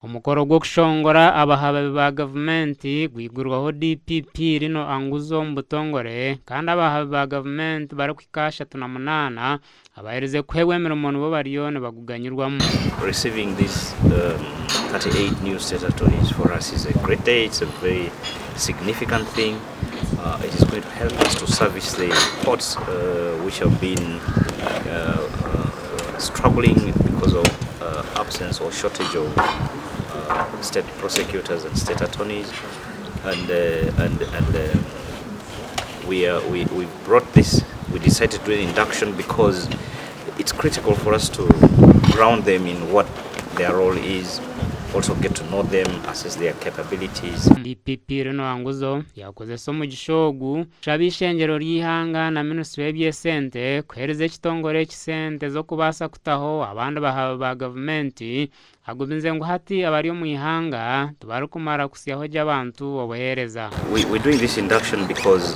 Omukoro gwo kushongora Abahababi ba gavumenti gwigurwaho DPP rino anguzo mbutongore kandi Abahababi ba gavumenti bari kwikasha 38 abahereze kwebwe emirimo nibo bariyone baguganyirwamo. Receiving this 38 new statutories for us is a great day. It's a very significant thing. It is going to help us to service the courts which have been struggling because of absence or shortage of state prosecutors and state attorneys, and we brought this. We decided to do an induction because it's critical for us to ground them in what their role is, also get to know them, assess their capabilities. DPP rino anguzo yakoze somo gishogu shabishengero ryihanga na Ministry y'Ebyesente kwereze kitongore kisente zo kubasa kutaho abandi ba gavumenti agubinze ngo hati abari mu ihanga tubari kumara kusiyaho y'abantu obohereza. We're doing this induction because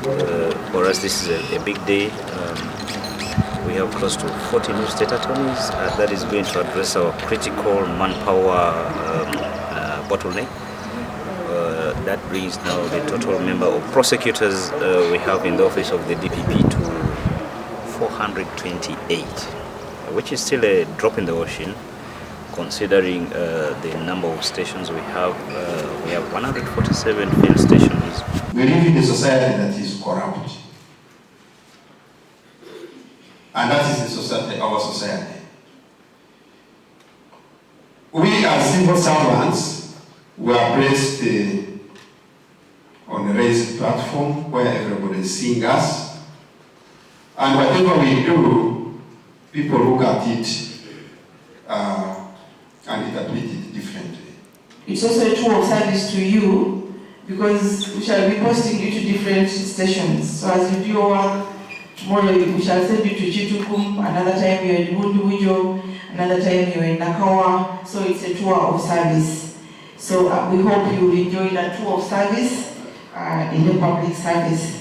for us this is a big day. We have close to 40 new state attorneys. That is going to address our critical manpower bottleneck. That brings now the total number of prosecutors we have in the office of the DPP to 428, which is still a drop in the ocean considering the number of stations we have. We have 147 field stations. We live in a society that is corrupt. And that is the society, our society. We as civil servants were placed on a raised platform where everybody is seeing us. And whatever we do, people look at it and interpret it differently. It's also a tool of service to you because we shall be posting you to different stations. So as you do your work, tomorrow we shall send you to Chitukum, another time you're in Bundubujo, another time you're in Nakawa. So it's a tour of service. So we hope you will enjoy that tour of service in the public service.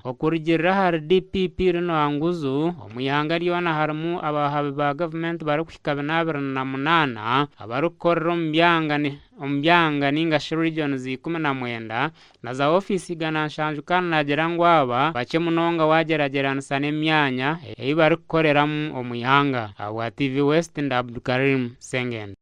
Okurigirira har DPP rino anguzu omuyanga ryona harmu Abahababi ba government bari kwikabe na munana abarukorera ombyanga ninga region zi19 na za ofisi gana nshanjukana nagera ngwaba bache munonga wagerageranisa n'emyanya eyi bari kukoreramu omuyanga. Awa TV WestNehinda Abdulkarim Sengen.